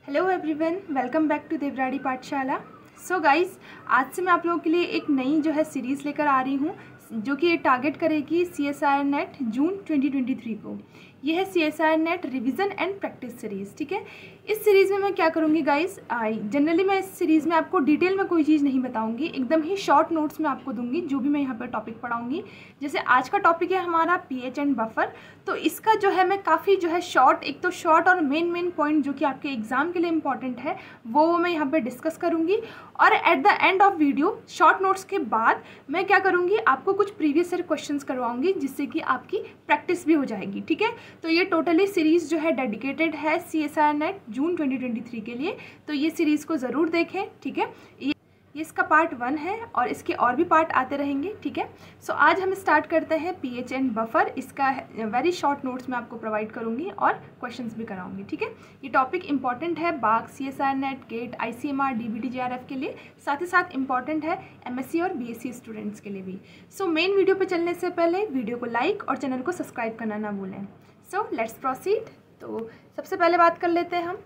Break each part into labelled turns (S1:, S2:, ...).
S1: Hello everyone, welcome back to Devradi Pathshala. So guys, आज से मैं आप लोगों के लिए एक नई जो है सीरीज़ लेकर आ रही हूँ जो कि टारगेट करेगी CSIR नेट जून 2023 को। ये है CSIR net revision and practice series. ठीक है, इस सीरीज़ में मैं क्या करूँगी गाइस, जनरली मैं इस सीरीज़ में आपको डिटेल में कोई चीज़ नहीं बताऊँगी, एकदम ही शॉर्ट नोट्स में आपको दूंगी जो भी मैं यहाँ पर टॉपिक पढ़ाऊँगी। जैसे आज का टॉपिक है हमारा पीएच एंड बफर, तो इसका जो है मैं काफ़ी जो है शॉर्ट, एक तो शॉर्ट और मेन पॉइंट जो कि आपके एग्जाम के लिए इंपॉर्टेंट है वो मैं यहाँ पे डिस्कस करूँगी। और at the end of video short notes के बाद मैं क्या करूँगी, आपको कुछ प्रीवियस ईयर क्वेश्चंस करवाऊँगी जिससे कि आपकी प्रैक्टिस भी हो जाएगी। ठीक है, तो ये टोटली सीरीज़ जो है डेडिकेटेड है CSIR नेट जून 2023 के लिए, तो ये सीरीज़ को ज़रूर देखें। ठीक है, ये इसका पार्ट 1 है और इसके और भी पार्ट आते रहेंगे। ठीक है, सो आज हम स्टार्ट करते हैं पीएच एंड बफर। इसका वेरी शॉर्ट नोट्स मैं आपको प्रोवाइड करूंगी और क्वेश्चंस भी कराऊंगी। ठीक है, ये टॉपिक इंपॉर्टेंट है बाग, CSIR NET, GATE, ICMR, DBT JRF के लिए, साथ ही साथ इंपॉर्टेंट है MSc और BSc स्टूडेंट्स के लिए भी। सो मेन वीडियो पर चलने से पहले वीडियो को लाइक और चैनल को सब्सक्राइब करना ना भूलें। So let's proceed. तो सबसे पहले बात कर लेते हैं हम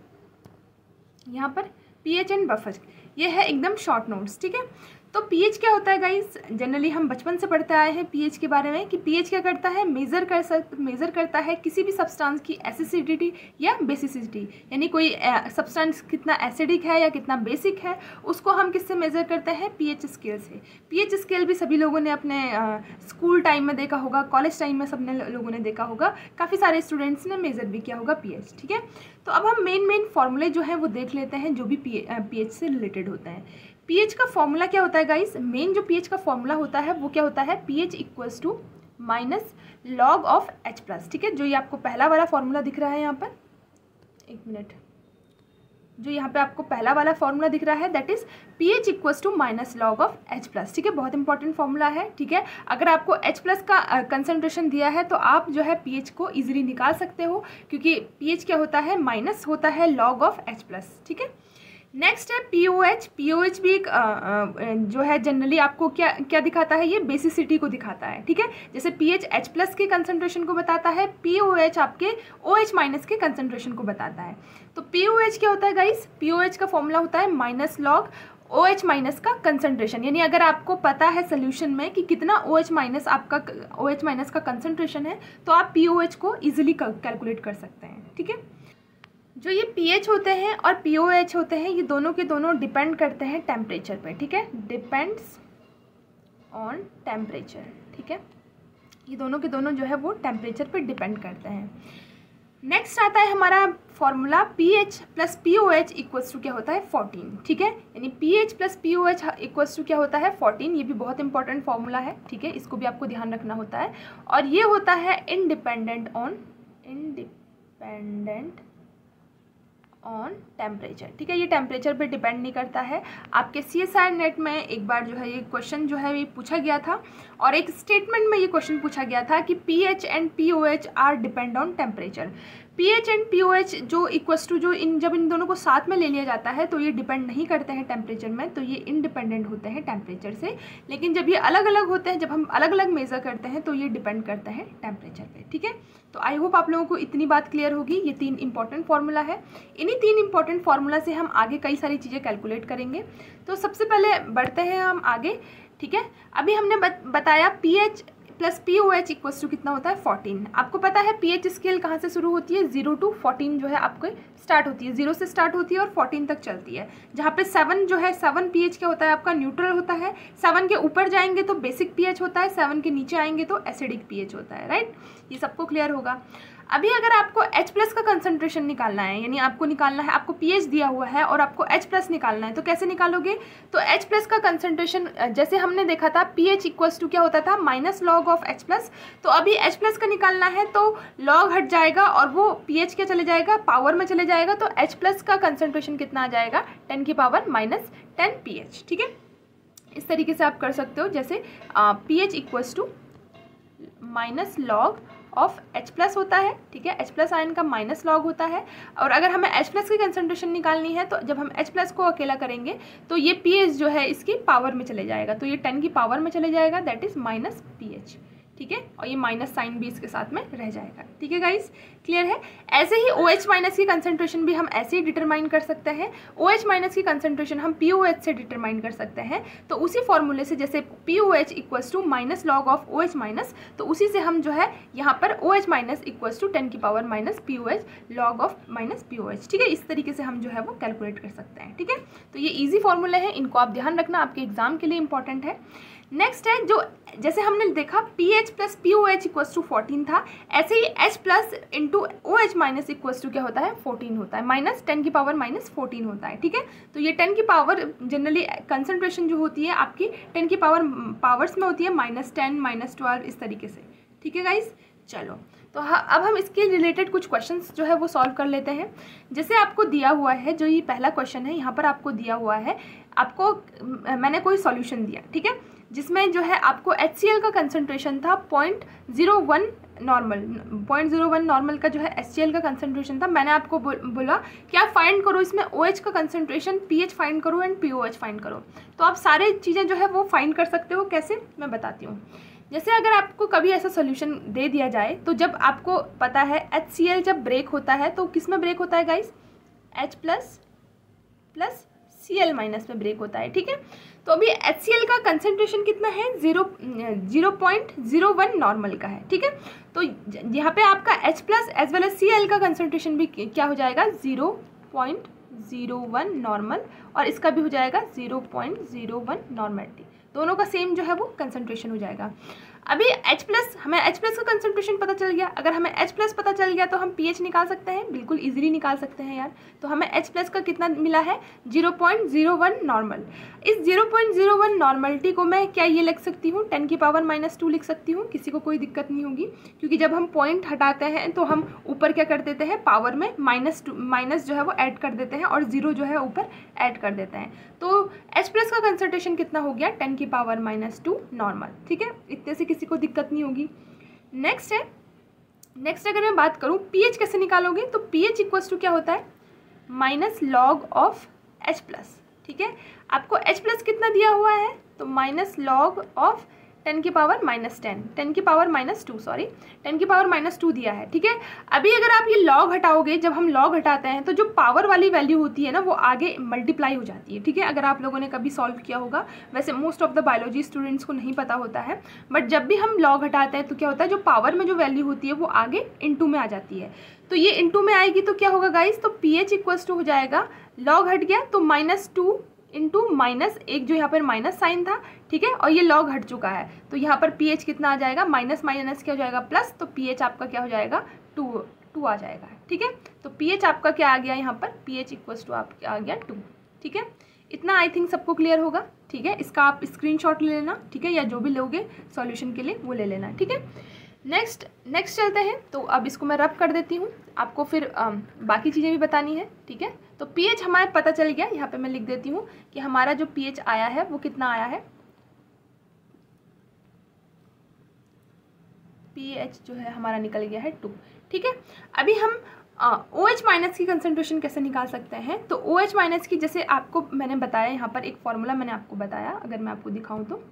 S1: यहाँ पर पीएच एंड बफर। ये है एकदम शॉर्ट नोट्स। ठीक है, तो पीएच क्या होता है गाइस, जनरली हम बचपन से पढ़ते आए हैं पीएच के बारे में कि पीएच क्या करता है, मेज़र करता है किसी भी सब्सटेंस की एसिडिटी या बेसिसिटी, यानी कोई सब्सटेंस कितना एसिडिक है या कितना बेसिक है, उसको हम किससे मेज़र करते हैं, पीएच स्केल से। पीएच स्केल भी सभी लोगों ने अपने स्कूल टाइम में देखा होगा, कॉलेज टाइम में सबने लोगों ने देखा होगा, काफ़ी सारे स्टूडेंट्स ने मेज़र भी किया होगा पीएच। ठीक है, तो अब हम मेन फॉर्मूले जो हैं वो देख लेते हैं जो भी पीएच से रिलेटेड होते हैं। पीएच का फॉर्मूला क्या होता है गाइस, मेन जो पीएच का फॉर्मूला होता है वो क्या होता है, pH equals to minus log of H plus. ठीक है, जो ये आपको पहला वाला फॉर्मूला दिख रहा है यहाँ पर, एक मिनट, जो यहाँ पे आपको पहला वाला फॉर्मूला दिख रहा है that is pH equals to minus log of H plus. ठीक है, बहुत इंपॉर्टेंट फॉर्मूला है। ठीक है, अगर आपको H प्लस का कंसंट्रेशन दिया है तो आप जो है पीएच को इजीली निकाल सकते हो, क्योंकि पीएच क्या होता है, माइनस होता है लॉग ऑफ H प्लस। ठीक है, नेक्स्ट है पीओएच। पीओएच भी एक जो है जनरली आपको क्या दिखाता है, ये बेसिसिटी को दिखाता है। ठीक है, जैसे पीएच H प्लस के कंसंट्रेशन को बताता है, पीओएच आपके OH माइनस के कंसंट्रेशन को बताता है। तो पीओएच क्या होता है गाइस, पीओएच का फॉर्मूला होता है माइनस लॉग OH माइनस का कंसंट्रेशन, यानी अगर आपको पता है सोल्यूशन में कि कितना OH माइनस का कंसंट्रेशन है तो आप पीओएच को इजीली कैलकुलेट कर सकते हैं। ठीक है, जो ये पीएच होते हैं और पीओएच होते हैं ये दोनों के दोनों डिपेंड करते हैं टेम्परेचर पे। ठीक है, डिपेंड्स ऑन टेम्परेचर। ठीक है, ये दोनों के दोनों जो है वो टेम्परेचर पे डिपेंड करते हैं। नेक्स्ट आता है हमारा formula pH plus pOH equals to क्या होता है, 14। ठीक है, यानी pH plus pOH equals to क्या होता है, 14। ये भी बहुत इंपॉर्टेंट फॉर्मूला है। ठीक है, इसको भी आपको ध्यान रखना होता है, और ये होता है इंडिपेंडेंट ऑन टेम्परेचर। ठीक है, ये टेम्परेचर पे डिपेंड नहीं करता है। आपके CSIR नेट में एक बार जो है ये क्वेश्चन जो है ये पूछा गया था, और एक स्टेटमेंट में ये क्वेश्चन पूछा गया था कि pH and pOH are depend on temperature. PH and pOH जो इक्वल्स टू जो जब इन दोनों को साथ में ले लिया जाता है तो ये डिपेंड नहीं करते हैं टेम्परेचर में, तो ये इंडिपेंडेंट होते हैं टेम्परेचर से। लेकिन जब ये अलग अलग होते हैं, जब हम अलग अलग मेज़र करते हैं तो ये डिपेंड करते हैं टेम्परेचर पे। ठीक है, तो आई होप आप लोगों को इतनी बात क्लियर होगी। ये 3 इंपॉर्टेंट फार्मूला है, इन्हीं 3 इंपॉर्टेंट फार्मूला से हम आगे कई सारी चीज़ें कैलकुलेट करेंगे। तो सबसे पहले बढ़ते हैं हम आगे। ठीक है, अभी हमने बताया pH plus pOH equals to कितना होता है, 14। आपको पता है पीएच स्केल कहाँ से शुरू होती है, 0 to 14 जो है आपको स्टार्ट होती है, 0 से स्टार्ट होती है और 14 तक चलती है। जहाँ पे 7 जो है, 7 पीएच क्या होता है आपका, न्यूट्रल होता है। 7 के ऊपर जाएंगे तो बेसिक पीएच होता है, 7 के नीचे आएंगे तो एसिडिक पीएच होता है। राइट, ये सबको क्लियर होगा। अभी अगर आपको H प्लस का कंसंट्रेशन निकालना है, यानी आपको निकालना है, आपको पीएच दिया हुआ है और आपको H प्लस निकालना है, तो कैसे निकालोगे, तो H प्लस का कंसंट्रेशन जैसे हमने देखा था पीएच इक्वल्स टू क्या होता था, minus log of H plus. तो अभी H प्लस का निकालना है तो लॉग हट जाएगा और वो पीएच क्या चले जाएगा, पावर में चले जाएगा, तो H प्लस का कंसंट्रेशन कितना आ जाएगा, 10 की पावर माइनस 10 pH। ठीक है, इस तरीके से आप कर सकते हो, जैसे pH equals to minus log of H plus होता है। ठीक है, H प्लस आयन का माइनस लॉग होता है, और अगर हमें H प्लस की कंसंट्रेशन निकालनी है तो जब हम H प्लस को अकेला करेंगे तो ये pH जो है इसकी पावर में चले जाएगा, तो ये 10 की पावर में चले जाएगा, दैट इज माइनस pH। ठीक है, और ये माइनस साइन भी इसके साथ में रह जाएगा। ठीक है गाइस, क्लियर है। ऐसे ही OH माइनस की कंसंट्रेशन भी हम ऐसे ही डिटरमाइन कर सकते हैं। OH माइनस की कंसंट्रेशन हम POH से डिटरमाइन कर सकते हैं। तो उसी फॉर्मूले से, जैसे POH equals to minus log of OH minus, तो उसी से हम जो है यहाँ पर OH माइनस इक्वल्स टू 10 की power minus POH log of minus POH। ठीक है, इस तरीके से हम जो है वो कैलकुलेट कर सकते हैं। ठीक है, तो ये ईजी फॉर्मूले हैं, इनको आप ध्यान रखना, आपके एग्जाम के लिए इंपॉर्टेंट है। नेक्स्ट है जो, जैसे हमने देखा PH plus POH equals to 14 था, ऐसे ही H plus into OH minus equals to क्या होता है 14 होता है, माइनस 10 की पावर माइनस 14 होता है। ठीक है, तो ये 10 की पावर जनरली कंसंट्रेशन जो होती है आपकी 10 की पावर्स में होती है, -10 -12 इस तरीके से। ठीक है गाइस, चलो तो अब हम इसके रिलेटेड कुछ क्वेश्चंस जो है वो सॉल्व कर लेते हैं। जैसे आपको दिया हुआ है, जो ये पहला क्वेश्चन है यहाँ पर आपको दिया हुआ है, आपको मैंने कोई सॉल्यूशन दिया, ठीक है, जिसमें जो है आपको HCl का कंसंट्रेशन था 0.01 नॉर्मल, 0.01 नॉर्मल का जो है HCl का कंसंट्रेशन था। मैंने आपको बोला कि आप फाइंड करो इसमें OH का कंसंट्रेशन, PH फाइंड करो एंड POH फाइंड करो। तो आप सारे चीज़ें जो है वो फाइंड कर सकते हो। कैसे, मैं बताती हूँ। जैसे अगर आपको कभी ऐसा सोल्यूशन दे दिया जाए, तो जब आपको पता है HCl जब ब्रेक होता है तो किस में ब्रेक होता है guys, H plus Cl minus में ब्रेक होता है। ठीक है, तो अभी HCl का कंसंट्रेशन कितना है, 0.01 नॉर्मल का है। ठीक है, तो यहाँ पे आपका H plus as well as Cl का कंसंट्रेशन भी क्या हो जाएगा, 0.01 नॉर्मल, और इसका भी हो जाएगा 0.01 नॉर्मलिटी, दोनों का सेम जो है वो कंसंट्रेशन हो जाएगा। अभी H प्लस, हमें H प्लस का कंसंट्रेशन पता चल गया। अगर हमें H प्लस पता चल गया तो हम pH निकाल सकते हैं, बिल्कुल इजीली निकाल सकते हैं यार। तो हमें H प्लस का कितना मिला है, 0.01 नॉर्मल। इस 0.01 नॉर्मलिटी को मैं क्या ये लिख सकती हूँ, 10 की पावर -2 लिख सकती हूँ, किसी को कोई दिक्कत नहीं होगी, क्योंकि जब हम पॉइंट हटाते हैं तो हम ऊपर क्या कर देते हैं, पावर में माइनस जो है वो ऐड कर देते हैं, और 0 जो है ऊपर ऐड कर देते हैं। तो H प्लस का कंसंट्रेशन कितना हो गया, 10 की पावर -2 नॉर्मल। ठीक है, इतने से किसी को दिक्कत नहीं होगी। नेक्स्ट अगर मैं बात करूं pH कैसे निकालोगे, तो pH इक्वल्स टू क्या होता है, minus log of H plus. ठीक है, आपको H प्लस कितना दिया हुआ है, तो माइनस लॉग ऑफ 10 की पावर -10 की पावर -2 सॉरी 10 की पावर -2 दिया है। ठीक है, अभी अगर आप ये लॉग हटाओगे, जब हम लॉग हटाते हैं तो जो पावर वाली वैल्यू होती है ना वो आगे मल्टीप्लाई हो जाती है। ठीक है, अगर आप लोगों ने कभी सॉल्व किया होगा, वैसे most of the biology students को नहीं पता होता है, बट जब भी हम लॉग हटाते हैं तो क्या होता है, जो पावर में जो वैल्यू होती है वो आगे इनटू में आ जाती है। तो ये इनटू में आएगी तो क्या होगा गाइस, तो pH इक्वल्स टू हो जाएगा, लॉग हट गया तो -2 इंटू -1 जो यहाँ पर माइनस साइन था। ठीक है, और ये लॉग हट चुका है तो यहाँ पर pH कितना आ जाएगा, माइनस क्या हो जाएगा, प्लस, तो pH आपका क्या हो जाएगा, 2 आ जाएगा। ठीक है, तो pH आपका क्या आ गया, यहाँ पर pH इक्वल्स टू आपका आ गया 2। ठीक है, इतना आई थिंक सबको क्लियर होगा। ठीक है, इसका आप स्क्रीनशॉट ले लेना, ठीक है, या जो भी लोगे सॉल्यूशन के लिए वो ले लेना। ठीक है, नेक्स्ट चलते हैं। तो अब इसको मैं रब कर देती हूँ, आपको फिर बाकी चीज़ें भी बतानी है। ठीक है, तो pH हमारे पता चल गया, यहाँ पे मैं लिख देती हूँ कि हमारा जो pH आया है वो कितना आया है, pH जो है हमारा निकल गया है 2। ठीक है, अभी हम OH माइनस की कंसंट्रेशन कैसे निकाल सकते हैं, तो OH माइनस की, जैसे आपको मैंने बताया यहाँ पर एक फॉर्मूला मैंने आपको बताया, अगर मैं आपको दिखाऊँ तो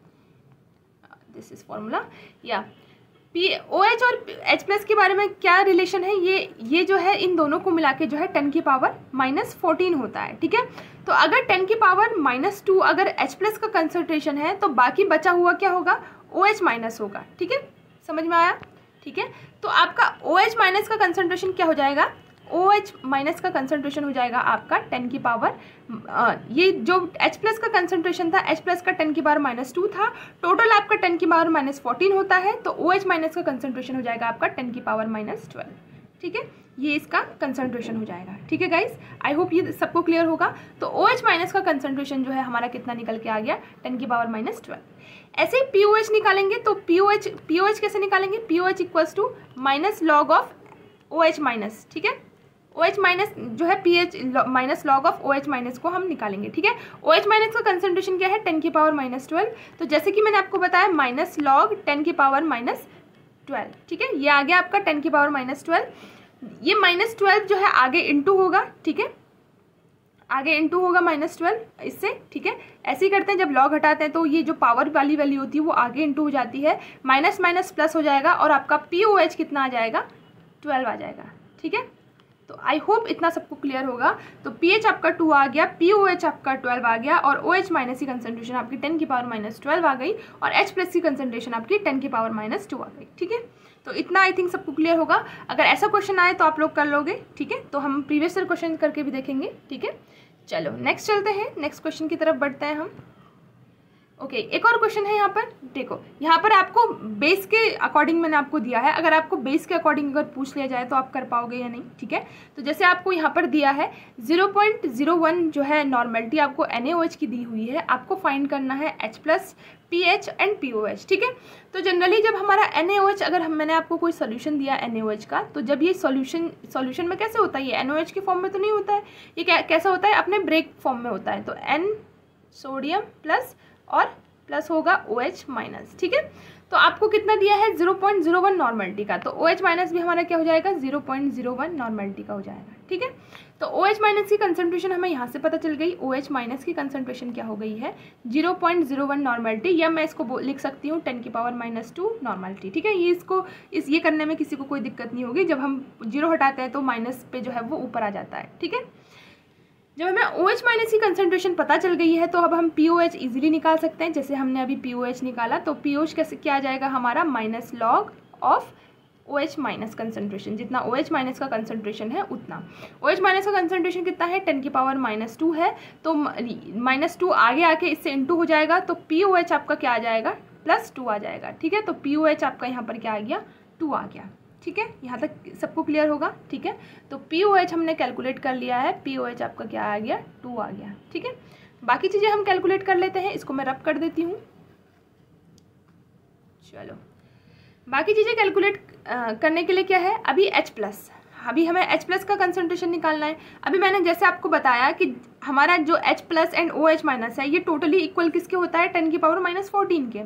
S1: दिस इज फॉर्मूला, या OH और H प्लस के बारे में क्या रिलेशन है, ये जो है इन दोनों को मिला के जो है 10 की पावर -14 होता है। ठीक है, तो अगर 10 की पावर -2 अगर H प्लस का कंसंट्रेशन है तो बाकी बचा हुआ क्या होगा, OH माइनस होगा। ठीक है, समझ में आया। ठीक है, तो आपका OH माइनस का कंसंट्रेशन क्या हो जाएगा, OH माइनस का कंसंट्रेशन हो जाएगा आपका 10 की पावर, ये जो H प्लस का कंसंट्रेशन था, H प्लस का 10 की पावर -2 था, टोटल आपका 10 की पावर -14 होता है, तो OH माइनस का कंसंट्रेशन हो जाएगा आपका 10 की पावर -12। ठीक है, ये इसका कंसंट्रेशन हो जाएगा। ठीक है गाइस, आई होप ये सबको क्लियर होगा। तो OH माइनस का कंसंट्रेशन जो है हमारा कितना निकल के आ गया, 10 की पावर -12। ऐसे ही POH निकालेंगे, तो POH कैसे निकालेंगे, POH equals to minus log of OH minus. ठीक है, OH माइनस जो है pH minus log of OH minus को हम निकालेंगे। ठीक है, OH माइनस का कंसंट्रेशन क्या है, 10 की पावर -12। तो जैसे कि मैंने आपको बताया माइनस लॉग 10 की पावर -12। ठीक है, ये आ गया आपका 10 की पावर -12। ये -12 जो है आगे इंटू होगा। ठीक है, आगे इनटू होगा -12 इससे, ठीक है। ऐसे ही करते हैं, जब लॉग हटाते हैं तो ये जो पावर वाली वैल्यू होती है वो आगे इनटू हो जाती है, माइनस माइनस प्लस हो जाएगा और आपका POH कितना आ जाएगा, 12 आ जाएगा, ठीक है। तो आई होप इतना सबको क्लियर होगा। तो pH आपका 2 आ गया, POH आपका 12 आ गया और OH माइनस की कंसंट्रेशन आपकी 10 की पावर -12 आ गई और H प्लस की कंसंट्रेशन आपकी 10 की पावर -2 आ गई, ठीक है। तो इतना आई थिंक सबको क्लियर होगा। अगर ऐसा क्वेश्चन आए तो आप लोग कर लोगे, ठीक है। तो हम प्रीवियस ईयर क्वेश्चन करके भी देखेंगे, ठीक है। चलो नेक्स्ट चलते हैं, नेक्स्ट क्वेश्चन की तरफ बढ़ते हैं हम। ओके, एक और क्वेश्चन है यहाँ पर, देखो यहाँ पर आपको बेस के अकॉर्डिंग मैंने आपको दिया है। अगर आपको बेस के अकॉर्डिंग अगर पूछ लिया जाए तो आप कर पाओगे या नहीं, ठीक है। तो जैसे आपको यहाँ पर दिया है 0.01 जो है नॉर्मेलिटी आपको NaOH की दी हुई है, आपको फाइंड करना है H plus PH and POH, ठीक है। तो जनरली जब हमारा NaOH, अगर मैंने आपको कोई सोल्यूशन दिया NaOH का, तो जब ये सोल्यूशन में कैसे होता है, ये NaOH के फॉर्म में तो नहीं होता है, ये कैसा होता है, अपने ब्रेक फॉर्म में होता है। तो N सोडियम प्लस और प्लस होगा OH माइनस, ठीक है। तो आपको कितना दिया है 0.01 नॉर्मेलिटी का, तो OH माइनस भी हमारा क्या हो जाएगा 0.01 नॉर्मेलिटी का हो जाएगा, ठीक है। तो OH माइनस की कंसंट्रेशन हमें यहाँ से पता चल गई, OH माइनस की कंसंट्रेशन क्या हो गई है 0.01 नॉर्मेलिटी, या मैं इसको लिख सकती हूँ 10 की पावर -2 नॉर्मेलिटी, ठीक है। ये करने में किसी को कोई दिक्कत नहीं होगी। जब हम 0 हटाते हैं तो माइनस पे जो है वो ऊपर आ जाता है, ठीक है। जब हमें OH माइनस की कंसंट्रेशन पता चल गई है तो अब हम POH इजीली निकाल सकते हैं। जैसे हमने अभी POH निकाला तो POH कैसे क्या आ जाएगा हमारा minus log of OH minus concentration, जितना OH माइनस का कंसंट्रेशन है उतना। OH माइनस का कंसंट्रेशन कितना है 10 की पावर -2 है, तो -2 आगे आके इससे इंटू हो जाएगा, तो POH आपका क्या आ जाएगा +2 आ जाएगा, ठीक है। तो POH आपका यहाँ पर क्या आ गया 2 आ गया, ठीक है। यहाँ तक सबको क्लियर होगा, ठीक है। तो POH हमने कैलकुलेट कर लिया है, POH आपका क्या आ गया 2 आ गया, ठीक है। बाकी चीज़ें हम कैलकुलेट कर लेते हैं, इसको मैं रब कर देती हूँ। चलो बाकी चीज़ें कैलकुलेट करने के लिए क्या है, अभी H प्लस, अभी हमें H प्लस का कंसंट्रेशन निकालना है। अभी मैंने जैसे आपको बताया कि हमारा जो H plus and OH minus है ये टोटली इक्वल किसके होता है 10 की पावर -14 के।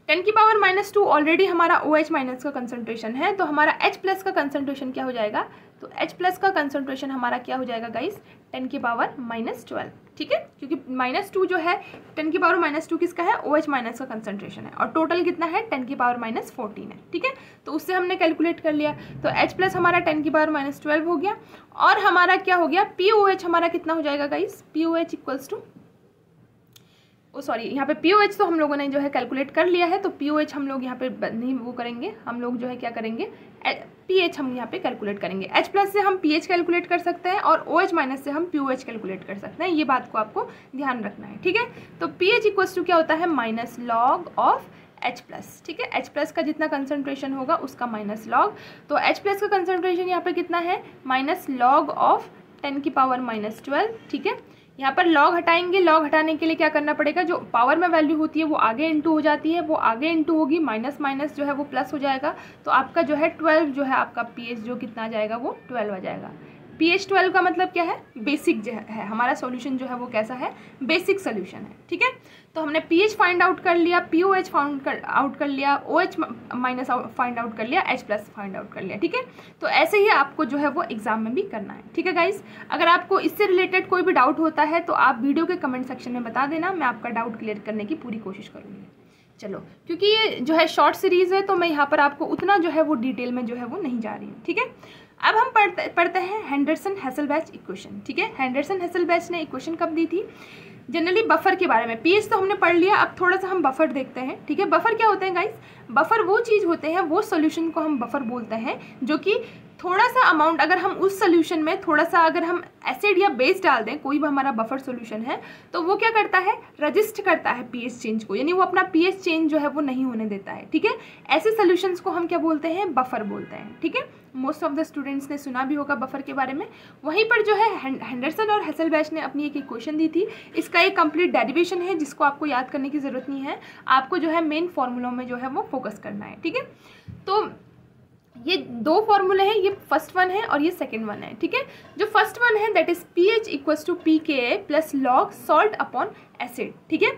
S1: 10 की पावर -2 ऑलरेडी हमारा OH माइनस का कंसंट्रेशन है, तो हमारा H प्लस का कंसंट्रेशन क्या हो जाएगा, तो H प्लस का कंसंट्रेशन हमारा क्या हो जाएगा गाइस 10 की पावर -12, ठीक है। क्योंकि -2 जो है 10 की पावर -2 किसका है OH माइनस का कंसंट्रेशन है, और टोटल कितना है 10 की पावर -14 है, ठीक है। तो उससे हमने कैलकुलेट कर लिया, तो H प्लस हमारा 10 की पावर -12 हो गया, और हमारा क्या हो गया POH हमारा कितना हो जाएगा गाइस, POH इक्वल्स टू यहाँ पे POH तो हम लोगों ने जो है कैलकुलेट कर लिया है, तो POH हम लोग यहाँ पे नहीं वो करेंगे, हम लोग जो है क्या करेंगे PH हम यहाँ पे कैलकुलेट करेंगे। H प्लस से हम PH कैलकुलेट कर सकते हैं और OH माइनस से हम POH कैलकुलेट कर सकते हैं, ये बात को आपको ध्यान रखना है, ठीक है। तो PH इक्वल्स टू क्या होता है minus log of H plus, ठीक है। H प्लस का जितना कंसंट्रेशन होगा उसका माइनस लॉग, तो H प्लस का कंसंट्रेशन यहाँ पे कितना है माइनस लॉग ऑफ 10 की पावर -12, ठीक है। यहाँ पर लॉग हटाएंगे, लॉग हटाने के लिए क्या करना पड़ेगा, जो पावर में वैल्यू होती है वो आगे इंटू हो जाती है, वो आगे इंटू होगी, माइनस माइनस जो है वो प्लस हो जाएगा, तो आपका जो है 12 जो है आपका PH जो कितना आ जाएगा वो 12 आ जाएगा। PH 12 का मतलब क्या है, बेसिक जो है हमारा सॉल्यूशन जो है वो कैसा है, बेसिक सोल्यूशन है, ठीक है। तो हमने PH फाइंड आउट कर लिया, POH फाइंड आउट कर लिया, OH माइनस फाइंड आउट कर लिया, H प्लस फाइंड आउट कर लिया, ठीक है। तो ऐसे ही आपको जो है वो एग्जाम में भी करना है, ठीक है गाइस। अगर आपको इससे रिलेटेड कोई भी डाउट होता है तो आप वीडियो के कमेंट सेक्शन में बता देना, मैं आपका डाउट क्लियर करने की पूरी कोशिश करूँगी। चलो क्योंकि ये जो है शॉर्ट सीरीज़ है तो मैं यहाँ पर आपको उतना जो है वो डिटेल में जो है वो नहीं जा रही हूँ, ठीक है। अब हम पढ़ते हैं हेंडरसन हेसलबैच इक्वेशन, ठीक है। हेंडरसन हेसलबैच ने इक्वेशन कब दी थी, जनरली बफर के बारे में। पीएच तो हमने पढ़ लिया, अब थोड़ा सा हम बफर देखते हैं, ठीक है। बफर क्या होते हैं गाइस, बफर वो चीज़ होते हैं, वो सोल्यूशन को हम बफर बोलते हैं जो कि थोड़ा सा अमाउंट अगर हम उस सोल्यूशन में थोड़ा सा अगर हम एसिड या बेस डाल दें, कोई भी हमारा बफर सोल्यूशन है, तो वो क्या करता है, रजिस्ट करता है पीएच चेंज को, यानी वो अपना पीएच चेंज जो है वो नहीं होने देता है, ठीक है। ऐसे सोल्यूशंस को हम क्या बोलते हैं, बफर बोलते हैं, ठीक है। मोस्ट ऑफ द स्टूडेंट्स ने सुना भी होगा बफर के बारे में। वहीं पर जो है हेंडरसन और हेसलबैच ने अपनी एक इक्वेशन दी थी, इसका एक कंप्लीट डेरिवेशन है जिसको आपको याद करने की ज़रूरत नहीं है, आपको जो है मेन फॉर्मूलों में जो है वो फोकस करना है, ठीक है। तो ये दो फॉर्मूले हैं, ये फर्स्ट वन है और ये सेकंड वन है, ठीक है। जो फर्स्ट वन है that is pH equals to pKa plus log salt upon acid, ठीक है।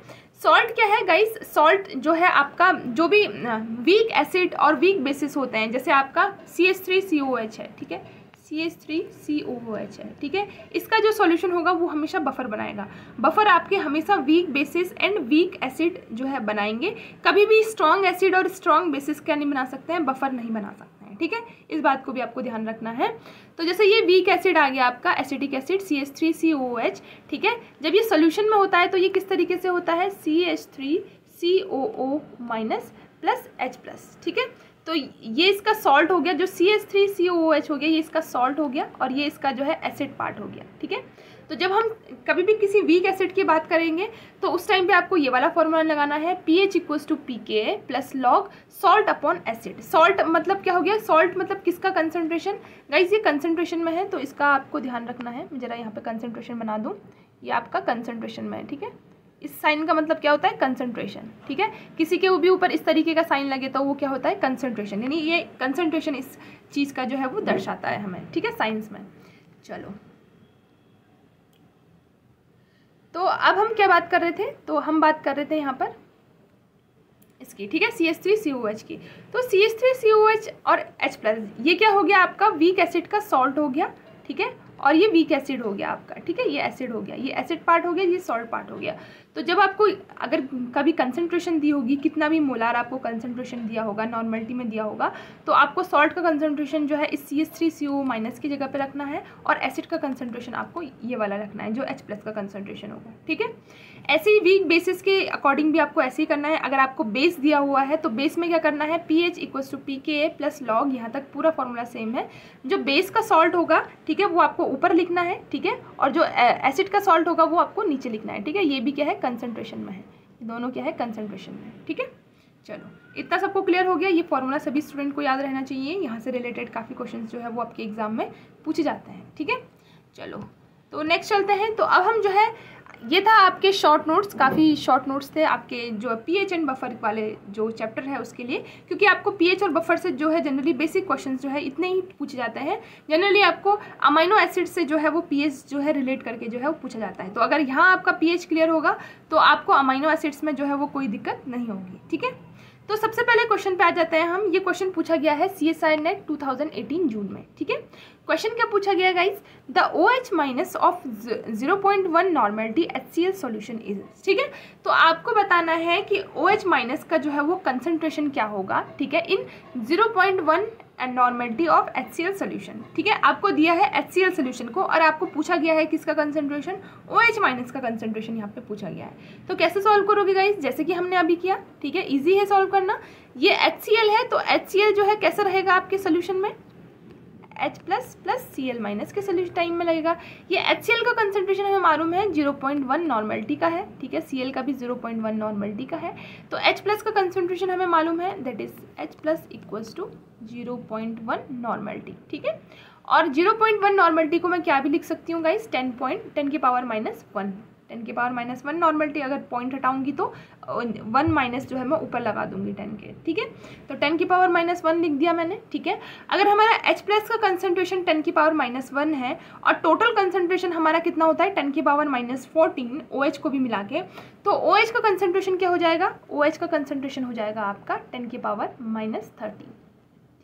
S1: सॉल्ट क्या है गाइस, सॉल्ट जो है आपका जो भी वीक एसिड और वीक बेसिस होते हैं, जैसे आपका CH3COH है, ठीक है, CH3COOH है, ठीक है। इसका जो सॉल्यूशन होगा वो हमेशा बफर बनाएगा। बफर आपके हमेशा weak bases and weak acid जो है बनाएंगे। कभी भी स्ट्रॉन्ग एसिड और स्ट्रॉन्ग बेसिस क्या नहीं बना सकते हैं, बफर नहीं बना सकते हैं, ठीक है। इस बात को भी आपको ध्यान रखना है। तो जैसे ये वीक एसिड आ गया आपका एसिटिक एसिड CH3COOH, ठीक है। जब ये सोल्यूशन में होता है तो ये किस तरीके से होता है, CH3COO minus plus H plus, ठीक है। तो ये इसका सॉल्ट हो गया, जो CH3COOH हो गया ये इसका सॉल्ट हो गया और ये इसका जो है एसिड पार्ट हो गया, ठीक है। तो जब हम कभी भी किसी वीक एसिड की बात करेंगे तो उस टाइम पे आपको ये वाला फॉर्मूला लगाना है, pH = pKa plus log salt upon acid. Salt मतलब क्या हो गया, सॉल्ट मतलब किसका कंसनट्रेशन, गाइस ये कंसनट्रेशन में है तो इसका आपको ध्यान रखना है। मैं जरा यहाँ पे कंसनट्रेशन बना दूँ, ये आपका कंसनट्रेशन में है, ठीक है। इस साइन का मतलब क्या होता है, कंसंट्रेशन, ठीक है। किसी के भी ऊपर इस तरीके का साइन लगे तो वो क्या होता है, कंसंट्रेशन, यानी ये कंसंट्रेशन इस चीज़ का जो है वो दर्शाता है हमें, ठीक है, साइंस में। चलो, तो अब हम क्या बात कर रहे थे, तो हम बात कर रहे थे यहाँ पर इसकी, ठीक है, CH3COOH की। तो CH3COOH और H प्लस ये क्या हो गया आपका, वीक एसिड का सॉल्ट हो गया, ठीक है। और ये वीक एसिड हो गया आपका, ठीक है, ये एसिड हो गया, ये एसिड पार्ट हो गया, ये सॉल्ट पार्ट हो गया। तो जब आपको अगर कभी कंसंट्रेशन दी होगी, कितना भी मोलार आपको कंसंट्रेशन दिया होगा, नॉर्मलिटी में दिया होगा, तो आपको सॉल्ट का कंसंट्रेशन जो है इस CH3CO माइनस की जगह पे रखना है और एसिड का कंसंट्रेशन आपको ये वाला रखना है जो H प्लस का कंसंट्रेशन होगा, ठीक है। ऐसे ही वीक बेसिस के अकॉर्डिंग भी आपको ऐसे ही करना है। अगर आपको बेस दिया हुआ है तो बेस में क्या करना है, pH = pKa प्लस लॉग, यहाँ तक पूरा फॉर्मूला सेम है। जो बेस का सॉल्ट होगा, ठीक है, वो आपको ऊपर लिखना है, ठीक है, और जो एसिड का सॉल्ट होगा वो आपको नीचे लिखना है, ठीक है। ये भी क्या है, कंसंट्रेशन में है, दोनों क्या है, कंसंट्रेशन में, ठीक है। चलो, इतना सबको क्लियर हो गया। ये फॉर्मूला सभी स्टूडेंट को याद रहना चाहिए, यहाँ से रिलेटेड काफ़ी क्वेश्चन जो है वो आपके एग्जाम में पूछे जाते हैं, ठीक है। चलो, तो नेक्स्ट चलते हैं। तो अब हम जो है, ये था आपके शॉर्ट नोट्स, काफ़ी शॉर्ट नोट्स थे आपके जो पीएच एंड बफर वाले जो चैप्टर है उसके लिए, क्योंकि आपको पीएच और बफर से जो है जनरली बेसिक क्वेश्चंस जो है इतने ही पूछे जाते हैं। जनरली आपको अमाइनो एसिड से जो है वो पीएच जो है रिलेट करके जो है वो पूछा जाता है। तो अगर यहाँ आपका पीएच क्लियर होगा तो आपको अमाइनो एसिड्स में जो है वो कोई दिक्कत नहीं होगी, ठीक है। तो सबसे पहले क्वेश्चन पे आ जाते हैं हम। ये क्वेश्चन पूछा गया है CSIR नेट 2018 जून में, ठीक है। क्वेश्चन क्या पूछा गया guys, the OH minus of 0.1 normality HCl solution is, ठीक है। तो आपको बताना है कि OH माइनस का जो है वो कंसंट्रेशन क्या होगा, ठीक है, इन 0.1 and normality of HCl solution, ठीक है। आपको दिया है HCl सॉल्यूशन को और आपको पूछा गया है किसका कंसंट्रेशन, OH माइनस का कंसंट्रेशन यहाँ पे पूछा गया है। तो कैसे सॉल्व करोगे गाइस, जैसे कि हमने अभी किया, ठीक है, इजी है सॉल्व करना। ये HCl है तो HCl जो है कैसा रहेगा आपके सोल्यूशन में, H plus plus Cl minus के सोल्यूशन टाइम में लगेगा। ये HCl का कंसंट्रेशन हमें मालूम है 0.1 नॉर्मलिटी का है, ठीक है, Cl का भी 0.1 नॉर्मलिटी का है। तो H प्लस का कंसंट्रेशन हमें मालूम है, that is H plus equals to 0.1 normality, ठीक है। और 0.1 नॉर्मलिटी को मैं क्या भी लिख सकती हूँ गाइस, 10 की पावर माइनस 1, 10 की पावर माइनस 1 नॉर्मलिटी। अगर पॉइंट हटाऊंगी तो 1 माइनस जो है मैं ऊपर लगा दूंगी 10 के, ठीक है। तो 10 की पावर माइनस 1 लिख दिया मैंने, ठीक है। अगर हमारा H प्लस का कंसंट्रेशन 10 की पावर माइनस 1 है और टोटल कंसंट्रेशन हमारा कितना होता है 10 की पावर माइनस 14 OH को भी मिला के, तो OH का कंसंट्रेशन क्या हो जाएगा, OH का कंसंट्रेशन हो जाएगा आपका 10 की पावर माइनस 13,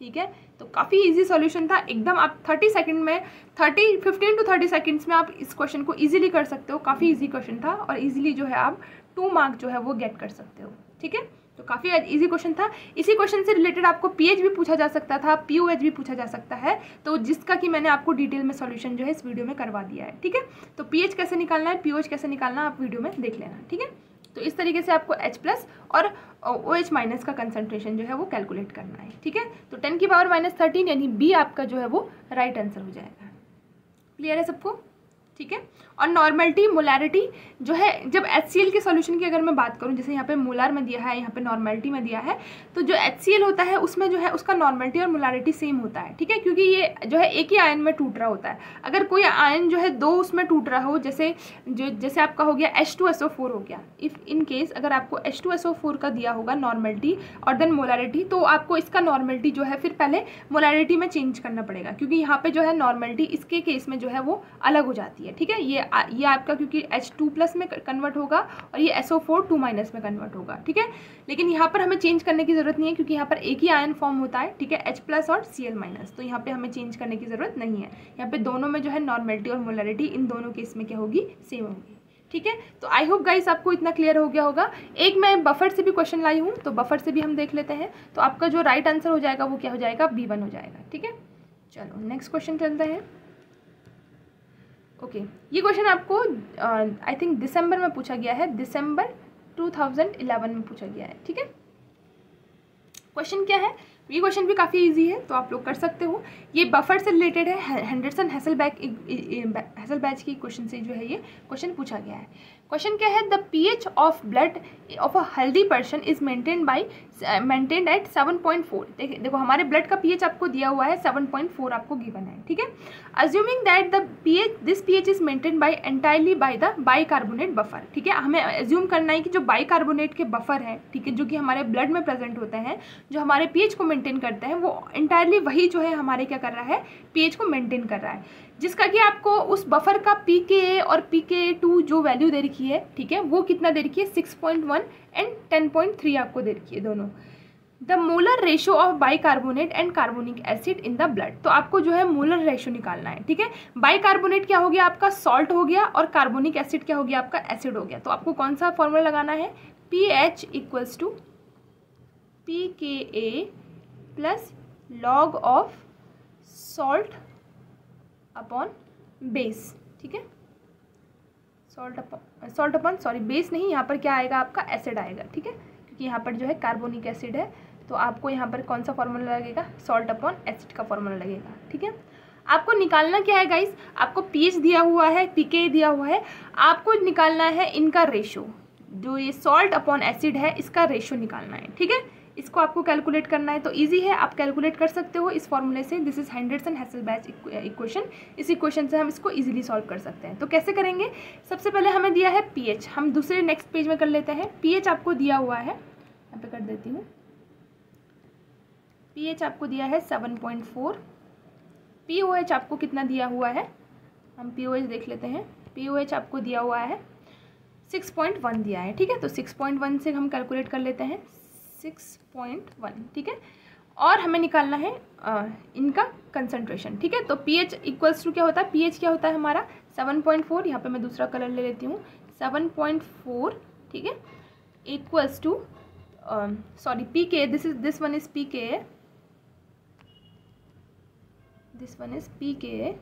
S1: ठीक है। तो काफ़ी इजी सॉल्यूशन था एकदम। आप 30 सेकंड में 15 to 30 सेकंड्स में आप इस क्वेश्चन को इजीली कर सकते हो। काफ़ी इजी क्वेश्चन था और इजीली जो है आप 2 मार्क जो है वो गेट कर सकते हो, ठीक है। तो काफ़ी इजी क्वेश्चन था। इसी क्वेश्चन से रिलेटेड आपको पीएच भी पूछा जा सकता था, पीओएच भी पूछा जा सकता है, तो जिसका कि मैंने आपको डिटेल में सॉल्यूशन जो है इस वीडियो में करवा दिया है, ठीक है। तो पीएच कैसे निकालना है, पीओएच कैसे निकालना है आप वीडियो में देख लेना, ठीक है। तो इस तरीके से आपको H प्लस और OH माइनस का कंसंट्रेशन जो है वो कैलकुलेट करना है, ठीक है। तो 10 की पावर माइनस 13 यानी बी आपका जो है वो राइट आंसर हो जाएगा। क्लियर है सबको, ठीक है। और नॉर्मलिटी मोलैरिटी जो है, जब HCl के सॉल्यूशन की अगर मैं बात करूं, जैसे यहाँ पे मोलर में दिया है, यहाँ पे नॉर्मलिटी में दिया है, तो जो HCl होता है उसमें जो है उसका नॉर्मलिटी और मोलैरिटी सेम होता है, ठीक है, क्योंकि ये जो है एक ही आयन में टूट रहा होता है। अगर कोई आयन जो है 2 उसमें टूट रहा हो, जैसे आपका हो गया H2SO4 हो गया, इफ़ इन केस अगर आपको H2SO4 का दिया होगा नॉर्मलिटी और देन मोलैरिटी, तो आपको इसका नॉर्मलिटी जो है फिर पहले मोलैरिटी में चेंज करना पड़ेगा, क्योंकि यहाँ पे जो है नॉर्मलिटी इसके केस में जो है वो अलग हो जाती है। है, ठीक है। ये आपका क्योंकि H2+ में कन्वर्ट होगा और ये SO4 2- में कन्वर्ट होगा, ठीक है। लेकिन यहाँ पर हमें चेंज करने की ज़रूरत नहीं है क्योंकि यहाँ पर एक ही आयन फॉर्म होता है, ठीक है, H+ और Cl-, तो यहाँ पे हमें चेंज करने की ज़रूरत नहीं है। यहाँ पे दोनों में जो है नॉर्मेलिटी और मोलरिटी इन दोनों केस में क्या होगी, सेम होगी, ठीक है। तो आई होप गाइस आपको इतना क्लियर हो गया होगा। एक मैं बफर से भी क्वेश्चन लाई हूँ, तो बफर से भी हम देख लेते हैं। तो आपका जो राइट आंसर हो जाएगा वो क्या हो जाएगा, B1 हो जाएगा, ठीक है। चलो नेक्स्ट क्वेश्चन चलते हैं। ओके, ये क्वेश्चन आपको आई थिंक दिसंबर में पूछा गया है, दिसंबर 2011 में पूछा गया है, ठीक है। क्वेश्चन क्या है, ये क्वेश्चन भी काफ़ी इजी है तो आप लोग कर सकते हो। ये बफर से रिलेटेड है, हेंडरसन हेसलबैच की क्वेश्चन से जो है ये क्वेश्चन पूछा गया है। क्वेश्चन क्या है, the pH of blood of a healthy person is maintained eight 7.4। देखो हमारे ब्लड का pH आपको दिया हुआ है 7.4 आपको गिवन है, ठीक है। Assuming that this pH is maintained entirely by the bicarbonate buffer, ठीक है। हमें एज्यूम करना है कि जो बाइकार्बोनेट के बफर हैं, ठीक है, जो कि हमारे ब्लड में प्रेजेंट होते हैं, जो हमारे pH को मेंटेन करते हैं, वो एंटायरली वही जो है हमारे क्या कर रहा है, pH को मेंटेन कर रहा है, जिसका कि आपको उस बफर का pKa और pKa2 जो वैल्यू दे रखी है, ठीक है, वो कितना दे रखी है, 6.1 एंड 10.3 आपको दे रखी है दोनों। The molar ratio of bicarbonate and carbonic acid in the blood, तो आपको जो है मोलर रेशो निकालना है, ठीक है। बाइकार्बोनेट क्या हो गया आपका, सॉल्ट हो गया, और कार्बोनिक एसिड क्या हो गया आपका, एसिड हो गया। तो आपको कौन सा फॉर्मूला लगाना है, pH equals to pKa plus log of salt upon base, ठीक है। सॉल्ट अपॉन सॉरी बेस नहीं, यहाँ पर क्या आएगा आपका, एसिड आएगा, ठीक है, क्योंकि यहाँ पर जो है कार्बोनिक एसिड है। तो आपको यहाँ पर कौन सा फॉर्मूला लगेगा, सॉल्ट अपॉन एसिड का फॉर्मूला लगेगा, ठीक है। आपको निकालना क्या है गाइस, आपको pH दिया हुआ है, pKa दिया हुआ है, आपको निकालना है इनका रेशो, जो ये सॉल्ट अपॉन एसिड है इसका रेशो निकालना है, ठीक है। इसको आपको कैलकुलेट करना है, तो इजी है, आप कैलकुलेट कर सकते हो इस फॉर्मूले से। This is Henderson Hasselbalch equation. इस इक्वेशन से हम इसको इजीली सॉल्व कर सकते हैं। तो कैसे करेंगे, सबसे पहले हमें दिया है pH, हम दूसरे नेक्स्ट पेज में कर लेते हैं। pH आपको दिया हुआ है, यहाँ पे कर देती हूँ, pH आपको दिया है 7.4, pOH आपको कितना दिया हुआ है, हम pOH देख लेते हैं। pOH आपको दिया हुआ है 6.1 दिया है, ठीक है। तो 6.1 से हम कैलकुलेट कर लेते हैं, 6.1, ठीक है। और हमें निकालना है इनका कंसंट्रेशन, ठीक है। तो pH इक्वल्स टू क्या होता है, pH क्या होता है हमारा 7.4, यहाँ पे मैं दूसरा कलर ले लेती हूँ, 7.4, ठीक है, equals to sorry pKa, this one is pKa, this one is pKa,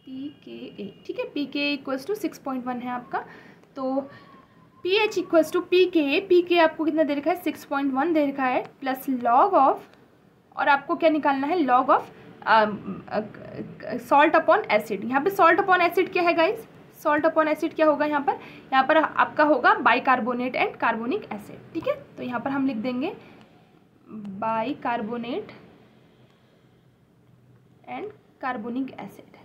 S1: ठीक है। pKa इक्वल्स टू 6.1 है आपका। तो pH इक्वल्स टू pKa आपको कितना दे रखा है, 6.1 दे रखा है, प्लस लॉग ऑफ, और आपको क्या निकालना है, log of salt upon acid. यहाँ पे सॉल्ट अपॉन एसिड क्या है गाइस, सॉल्ट अपॉन एसिड क्या होगा, यहाँ पर आपका होगा बाइकार्बोनेट एंड कार्बोनिक एसिड, ठीक है। तो यहाँ पर हम लिख देंगे bicarbonate and carbonic acid.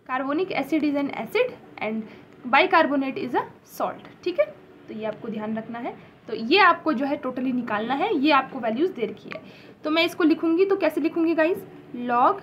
S1: Carbonic acid is an acid and bicarbonate is a salt, ठीक है। तो ये आपको ध्यान रखना है। तो ये आपको जो है टोटली निकालना है, ये आपको वैल्यूज दे रखी है। तो मैं इसको लिखूंगी, तो कैसे लिखूंगी गाइस, लॉग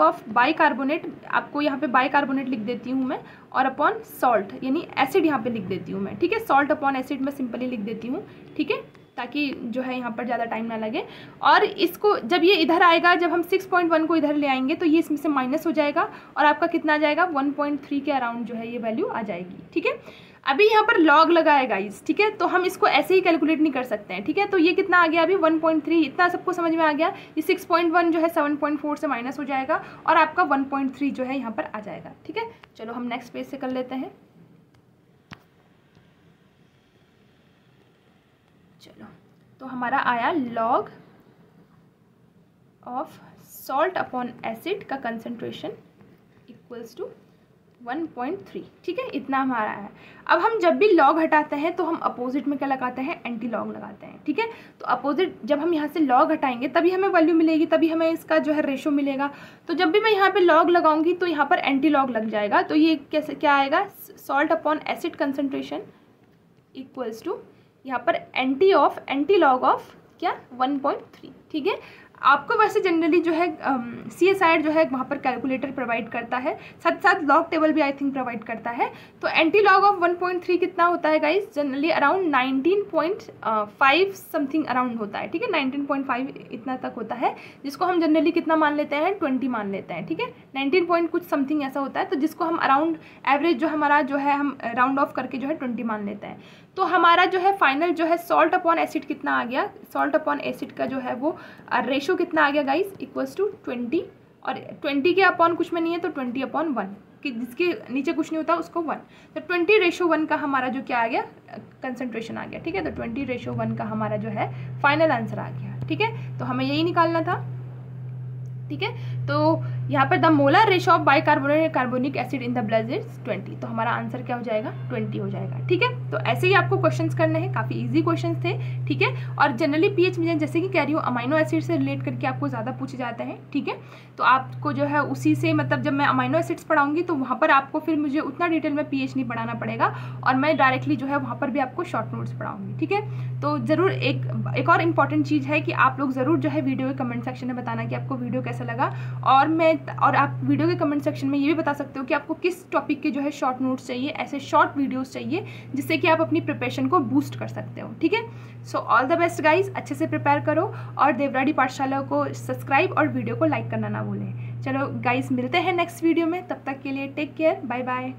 S1: ऑफ बाइकार्बोनेट, आपको यहाँ पे बाइकार्बोनेट लिख देती हूँ मैं, और अपॉन सॉल्ट यानी एसिड यहाँ पे लिख देती हूँ मैं, ठीक है। सॉल्ट अपॉन एसिड मैं सिंपली लिख देती हूँ, ठीक है, ताकि जो है यहाँ पर ज़्यादा टाइम ना लगे। और इसको जब ये इधर आएगा, जब हम 6.1 को इधर ले आएंगे तो ये इसमें से माइनस हो जाएगा और आपका कितना आ जाएगा, 1.3 के अराउंड जो है ये वैल्यू आ जाएगी, ठीक है। अभी यहाँ पर लॉग लगा है गाइस, ठीक है, तो हम इसको ऐसे ही कैलकुलेट नहीं कर सकते हैं, ठीक है। तो ये कितना आ गया अभी 1.3, इतना सबको समझ में आ गया। ये 6.1 जो है 7.4 से माइनस हो जाएगा और आपका 1.3 जो है यहाँ पर आ जाएगा, ठीक है। चलो हम नेक्स्ट पेज से कर लेते हैं। चलो, तो हमारा आया log of salt upon acid का कंसंट्रेशन इक्वल्स टू 1.3, ठीक है, इतना हमारा है। अब हम जब भी लॉग हटाते हैं तो हम अपोजिट में क्या लगाते हैं, एंटी लॉग लगाते हैं, ठीक है। तो अपोजिट जब हम यहाँ से लॉग हटाएंगे तभी हमें वैल्यू मिलेगी, तभी हमें इसका जो है रेशो मिलेगा। तो जब भी मैं यहाँ पे लॉग लगाऊंगी तो यहाँ पर एंटी लॉग लग जाएगा। तो ये कैसे क्या आएगा, salt upon acid concentration equals to यहाँ पर एंटी लॉग ऑफ क्या 1.3, ठीक है। आपको वैसे जनरली जो है CSIR जो है वहाँ पर कैलकुलेटर प्रोवाइड करता है, साथ साथ लॉग टेबल भी आई थिंक प्रोवाइड करता है। तो एंटी लॉग ऑफ 1.3 कितना होता है guys, generally around 19.5 something around होता है, ठीक है, 19.5 इतना तक होता है, जिसको हम जनरली कितना मान लेते हैं, 20 मान लेते हैं, ठीक है, 19 पॉइंट कुछ समथिंग ऐसा होता है, तो जिसको हम अराउंड एवरेज जो हमारा जो है हम राउंड ऑफ करके जो है 20 मान लेते हैं। तो हमारा जो है फाइनल जो है सॉल्ट अपॉन एसिड कितना आ गया, सॉल्ट अपॉन एसिड का जो है वो रेशो कितना आ गया गाइस, इक्वल्स टू 20, और 20 के अपॉन कुछ में नहीं है तो 20/1, कि जिसके नीचे कुछ नहीं होता उसको 1, तो 20:1 का हमारा जो क्या आ गया, कंसंट्रेशन आ गया, ठीक है। तो 20:1 का हमारा जो है फाइनल आंसर आ गया, ठीक है। तो हमें यही निकालना था, ठीक है। तो यहाँ पर the molar ratio of bicarbonate carbonic acid in the blood is 20, तो हमारा आंसर क्या हो जाएगा, 20 हो जाएगा, ठीक है। तो ऐसे ही आपको क्वेश्चंस करने हैं, काफ़ी इजी क्वेश्चंस थे, ठीक है। और जनरली पीएच में जैसे कि कह रही हूँ अमाइनो एसिड से रिलेट करके आपको ज़्यादा पूछे जाते हैं, ठीक है। तो आपको जो है उसी से मतलब जब मैं अमाइनो एसिड्स पढ़ाऊँगी तो वहाँ पर आपको फिर मुझे उतना डिटेल में पीएच नहीं पढ़ाना पड़ेगा, और मैं डायरेक्टली जो है वहाँ पर भी आपको शॉर्ट नोट्स पढ़ाऊँगी, ठीक है। तो ज़रूर एक और इम्पॉर्टेंट चीज़ है कि आप लोग ज़रूर जो है वीडियो के कमेंट सेक्शन में बताना कि आपको वीडियो कैसा लगा, और आप वीडियो के कमेंट सेक्शन में ये भी बता सकते हो कि आपको किस टॉपिक के जो है शॉर्ट नोट्स चाहिए, ऐसे शॉर्ट वीडियोस चाहिए जिससे कि आप अपनी प्रिपरेशन को बूस्ट कर सकते हो, ठीक है। So all the best guys, अच्छे से प्रिपेयर करो और देवराड़ी पाठशाला को सब्सक्राइब और वीडियो को लाइक करना ना भूलें। चलो गाइस, मिलते हैं नेक्स्ट वीडियो में, तब तक के लिए टेक केयर, बाय बाय।